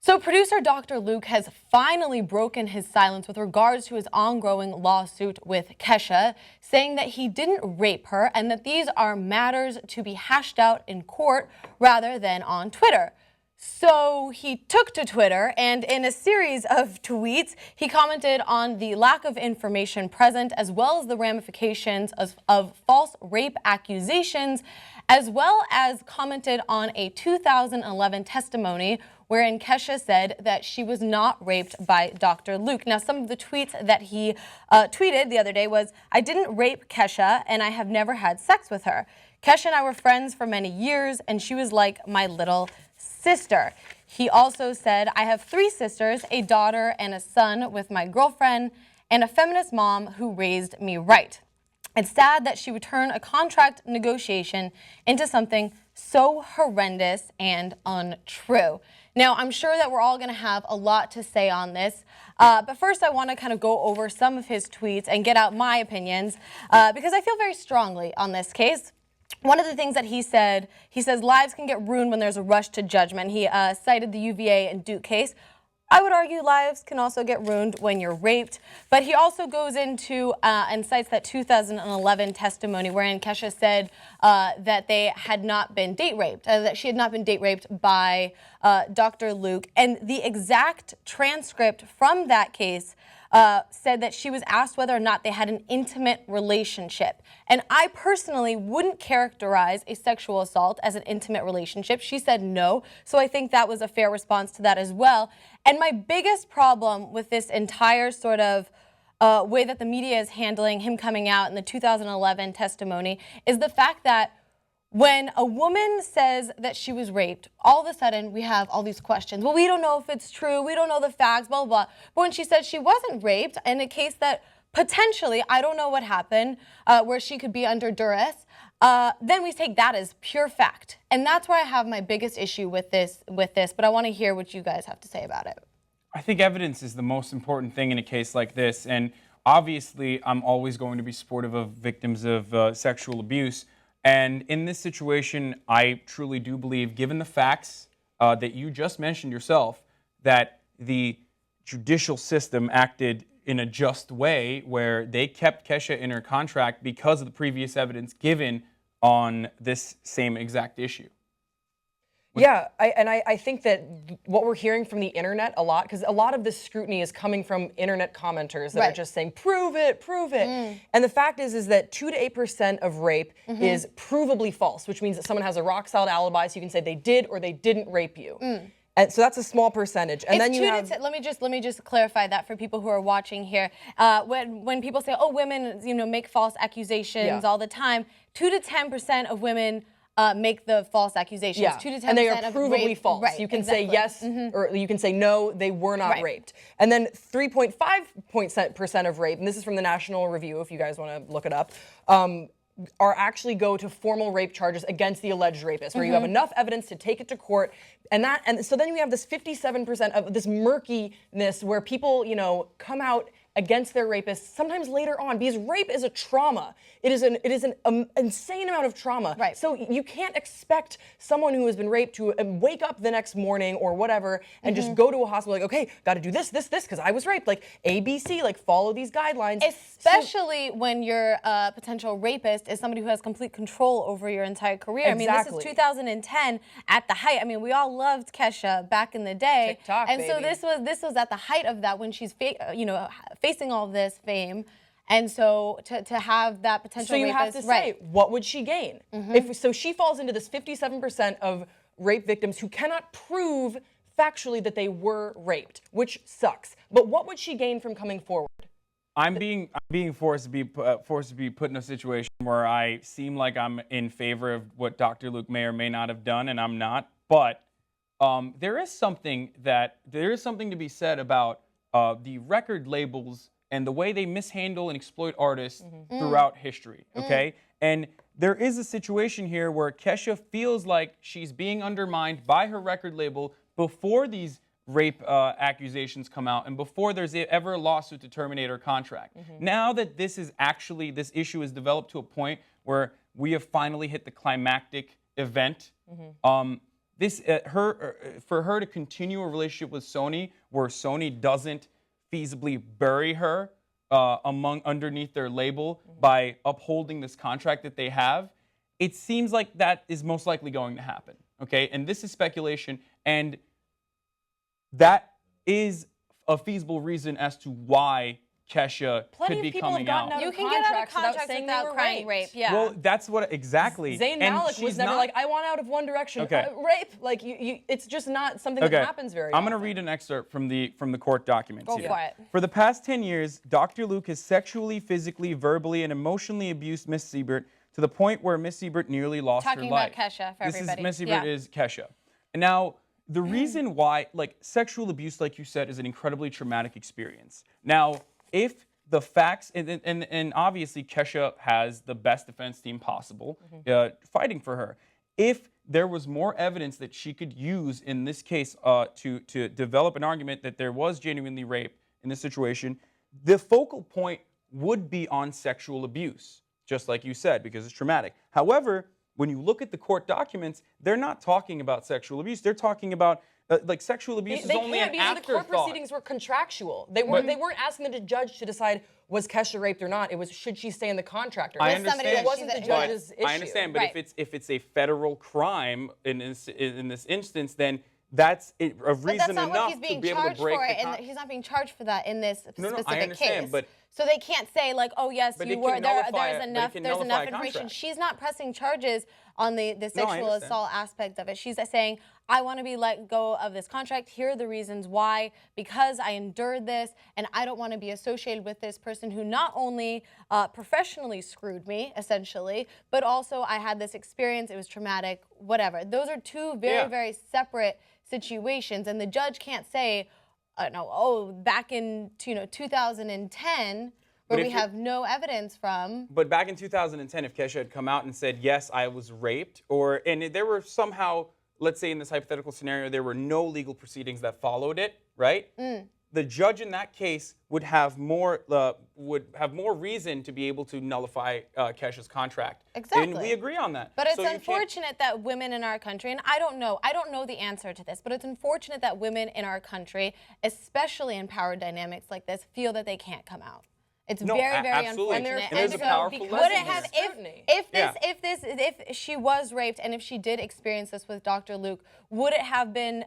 So producer Dr. Luke has finally broken his silence with regards to his ongoing lawsuit with Kesha, saying that he didn't rape her and that these are matters to be hashed out in court rather than on Twitter. So he took to Twitter, and in a series of tweets, he commented on the lack of information present, as well as the ramifications of false rape accusations, as well as commented on a 2011 testimony wherein Kesha said that she was not raped by Dr. Luke. Now, some of the tweets that he tweeted the other day was, "I didn't rape Kesha, and I have never had sex with her. Kesha and I were friends for many years, and she was like my little sister." He also said, "I have 3 sisters, a daughter and a son with my girlfriend, and a feminist mom who raised me right. It's sad that she would turn a contract negotiation into something so horrendous and untrue." Now, I'm sure that we're all going to have a lot to say on this, but first I want to kind of go over some of his tweets and get out my opinions, because I feel very strongly on this case. One of the things that he said, he says lives can get ruined when there's a rush to judgment. He cited the UVA and Duke case. I would argue lives can also get ruined when you're raped, but he also goes into and cites that 2011 testimony wherein Kesha said that they had not been date raped, that she had not been date raped by Dr. Luke, and the exact transcript from that case said that she was asked whether or not they had an intimate relationship. And I personally wouldn't characterize a sexual assault as an intimate relationship. She said no, so I think that was a fair response to that as well. And my biggest problem with this entire sort of way that the media is handling him coming out in the 2011 testimony is the fact that when a woman says that she was raped, all of a sudden we have all these questions. Well, we don't know if it's true. We don't know the facts, blah, blah, blah. But when she said she wasn't raped, in a case that potentially, I don't know what happened, where she could be under duress, then we take that as pure fact. And that's where I have my biggest issue with this. But I want to hear what you guys have to say about it. I think evidence is the most important thing in a case like this. And obviously, I'm always going to be supportive of victims of sexual abuse. And in this situation, I truly do believe, given the facts that you just mentioned yourself, that the judicial system acted in a just way where they kept Kesha in her contract because of the previous evidence given on this same exact issue. Yeah, I think that what we're hearing from the internet a lot, because a lot of this scrutiny is coming from internet commenters that are just saying, prove it, prove it. And the fact is that 2 to 8% of rape is provably false, which means that someone has a rock solid alibi, so you can say they did or they didn't rape you. And so that's a small percentage. And then you have, let me just clarify that for people who are watching here. When people say, oh, women, make false accusations all the time, 2 to 10% of women make the false accusations. 2 to 10% and they are of provably rape. false. Right, you can say yes, or you can say no, they were not raped. And then 3.5% of rape, and this is from the National Review, if you guys want to look it up, are actually go to formal rape charges against the alleged rapist, where you have enough evidence to take it to court. And so then we have this 57% of this murkiness where people, come out against their rapists sometimes later on, because rape is a trauma. It is an insane amount of trauma. So you can't expect someone who has been raped to wake up the next morning or whatever and just go to a hospital like, okay, got to do this, because I was raped. Like ABC, like follow these guidelines. Especially when your potential rapist is somebody who has complete control over your entire career. I mean, this is 2010 at the height. I mean, we all loved Kesha back in the day. TikTok, and baby. so this was at the height of that when she's facing all this fame. And so to have that potential So you rapist, have to say, what would she gain? So she falls into this 57% of rape victims who cannot prove factually that they were raped, which sucks. But what would she gain from coming forward? I'm being forced to be put in a situation where I seem like I'm in favor of what Dr. Luke may or may not have done, and I'm not. But there is something to be said about the record labels and the way they mishandle and exploit artists throughout history, okay? And there is a situation here where Kesha feels like she's being undermined by her record label before these rape accusations come out and before there's ever a lawsuit to terminate her contract. Now that this issue has developed to a point where we have finally hit the climactic event, this for her to continue a relationship with Sony where Sony doesn't feasibly bury her underneath their label by upholding this contract that they have, it seems like that is most likely going to happen. Okay, and this is speculation, and that is a feasible reason as to why Kesha could be coming out. You can get out of contracts without crying rape. Yeah. Well, that's what exactly. Zayn Malik was never like, I want out of One Direction. Okay. Rape. Like it's just not something that happens very often. I'm going to read an excerpt from the court documents. Go for it. For the past 10 years, Dr. Luke has sexually, physically, verbally, and emotionally abused Miss Siebert to the point where Miss Siebert nearly lost her life. Talking about Kesha for everybody. Miss Siebert is Kesha. And now, the reason why, like, sexual abuse, like you said, is an incredibly traumatic experience. Now, if the facts, and obviously Kesha has the best defense team possible fighting for her. If there was more evidence that she could use in this case to develop an argument that there was genuinely rape in this situation, the focal point would be on sexual abuse, just like you said, because it's traumatic. However, when you look at the court documents, they're not talking about sexual abuse. They're talking about like sexual abuse is only an afterthought. The court proceedings were contractual. They weren't asking the judge to decide was Kesha raped or not. It was should she stay in the contract or not. I understand. It wasn't the judge's issue. I understand, but if it's a federal crime in this instance, then that's a reason enough to be able to break the contract. He's not being charged for that in this specific I understand, case. But so they can't say like, oh yes, you were there. There's enough information. Contract. She's not pressing charges on the sexual assault aspect of it. She's saying, I want to be let go of this contract. Here are the reasons why. Because I endured this, and I don't want to be associated with this person who not only professionally screwed me, essentially, but also I had this experience. It was traumatic. Whatever. Those are two very, very separate situations, and the judge can't say, back in 2010, where we have no evidence from. But back in 2010, if Kesha had come out and said, yes, I was raped, and there were somehow, let's say in this hypothetical scenario, there were no legal proceedings that followed it, right? The judge in that case would have more reason to be able to nullify Kesha's contract. Exactly. And we agree on that. But it's unfortunate that women in our country, and I don't know the answer to this, but it's unfortunate that women in our country, especially in power dynamics like this, feel that they can't come out. It's very, very unfortunate. And there's a powerful lesson if she was raped and if she did experience this with Dr. Luke, would it have been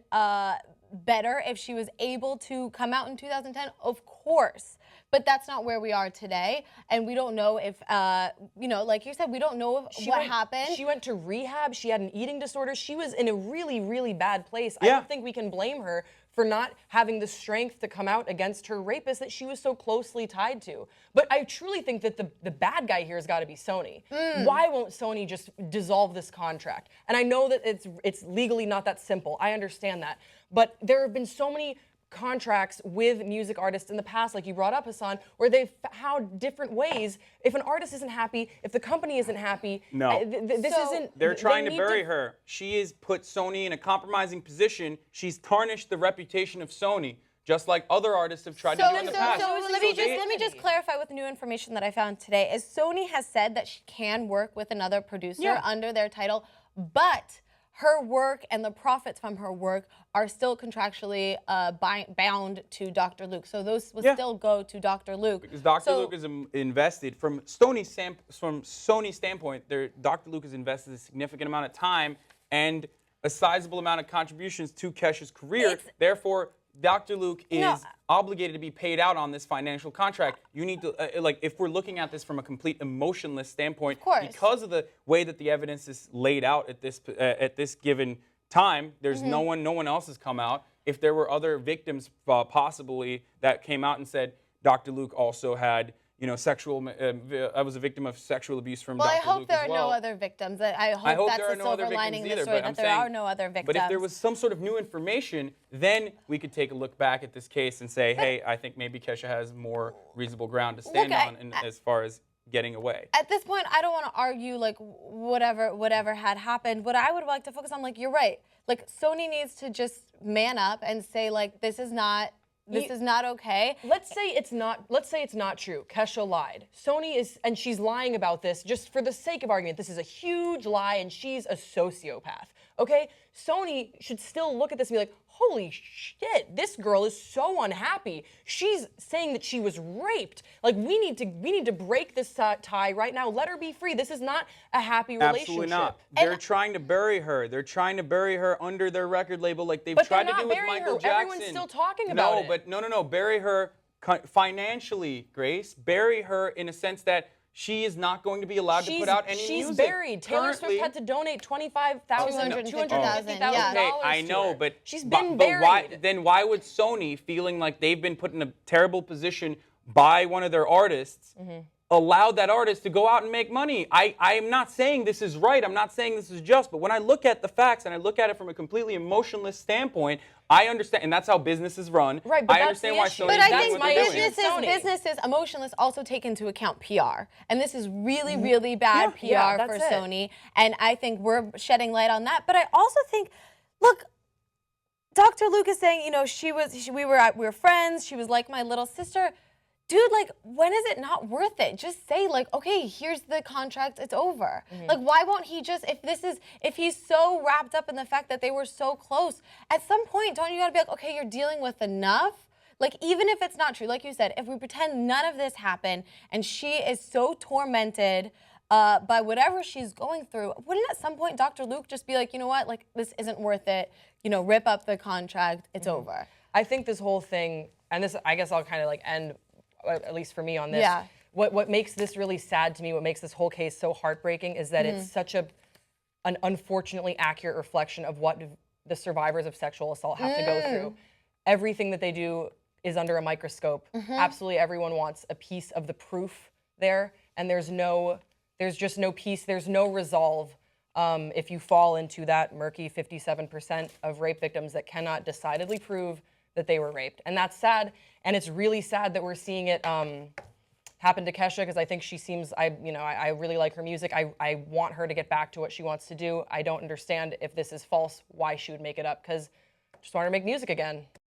better if she was able to come out in 2010? Of course. But that's not where we are today, and we don't know if, like you said, we don't know what happened. She went to rehab. She had an eating disorder. She was in a really, really bad place. I don't think we can blame her for not having the strength to come out against her rapist that she was so closely tied to. But I truly think that the bad guy here has got to be Sony. Why won't Sony just dissolve this contract? And I know that it's legally not that simple. I understand that. But there have been so many contracts with music artists in the past, like you brought up, Hasan, where they've found different ways. If an artist isn't happy, if the company isn't happy, this isn't. They're trying to bury her. She has put Sony in a compromising position. She's tarnished the reputation of Sony, just like other artists have tried to do in the past. So let me just clarify with new information that I found today. Is Sony has said that she can work with another producer under their title, but her work and the profits from her work are still contractually bound to Dr. Luke. So those will still go to Dr. Luke. Because Dr. Luke is invested, from Sony's standpoint, Dr. Luke has invested a significant amount of time and a sizable amount of contributions to Kesha's career. Therefore, Dr. Luke is obligated to be paid out on this financial contract. You need to, if we're looking at this from a complete emotionless standpoint, because of the way that the evidence is laid out at this given time, there's no one else has come out. If there were other victims possibly that came out and said Dr. Luke also had, I was a victim of sexual abuse from Dr. Luke as well. Well, I hope there are no other victims. I hope that's the silver lining in the story, that there are no other victims. But if there was some sort of new information, then we could take a look back at this case and say, hey, I think maybe Kesha has more reasonable ground to stand on as far as getting away. At this point, I don't want to argue whatever had happened. What I would like to focus on, you're right. Sony needs to just man up and say, this is not this is not okay. Let's say it's not true. Kesha lied. Sony is, and she's lying about this just for the sake of argument. This is a huge lie, and she's a sociopath. Okay? Sony should still look at this and be like, holy shit, this girl is so unhappy. She's saying that she was raped. Like, we need to break this tie right now. Let her be free. This is not a happy relationship. Absolutely not. They're trying to bury her. They're trying to bury her under their record label like they've tried to do with Michael Jackson. Everyone's still talking about it. No. Bury her financially, Grace. Bury her in a sense that she is not going to be allowed to put out any music. She's buried. Taylor Swift had to donate $250,000. Yeah. Okay, I know, but she's been buried. Why would Sony, feeling like they've been put in a terrible position by one of their artists, allow that artist to go out and make money? I am not saying this is right. I'm not saying this is just. But when I look at the facts and I look at it from a completely emotionless standpoint, I understand, and that's how businesses run. Right, but I understand why Sony. But I think doing. businesses, emotionless, also take into account PR, and this is really, really bad PR for Sony. And I think we're shedding light on that. But I also think, look, Dr. Luke is saying, you know, we were friends. She was like my little sister. Dude, like, when is it not worth it? Just say, like, okay, here's the contract, it's over. Like, why won't he just, if he's so wrapped up in the fact that they were so close, at some point, don't you gotta be like, okay, you're dealing with enough? Like, even if it's not true, like you said, if we pretend none of this happened and she is so tormented by whatever she's going through, wouldn't at some point Dr. Luke just be like, you know what, like, this isn't worth it, you know, rip up the contract, it's over. I think this whole thing, and this, I guess I'll kind of like end, at least for me on this, what makes this really sad to me, what makes this whole case so heartbreaking is that it's such an unfortunately accurate reflection of what the survivors of sexual assault have to go through. Everything that they do is under a microscope. Absolutely everyone wants a piece of the proof there, and there's just no peace, there's no resolve if you fall into that murky 57% of rape victims that cannot decidedly prove that they were raped. And that's sad, and it's really sad that we're seeing it happen to Kesha, because I think she seems, I really like her music. I want her to get back to what she wants to do. I don't understand if this is false, why she would make it up, because I just want her to make music again.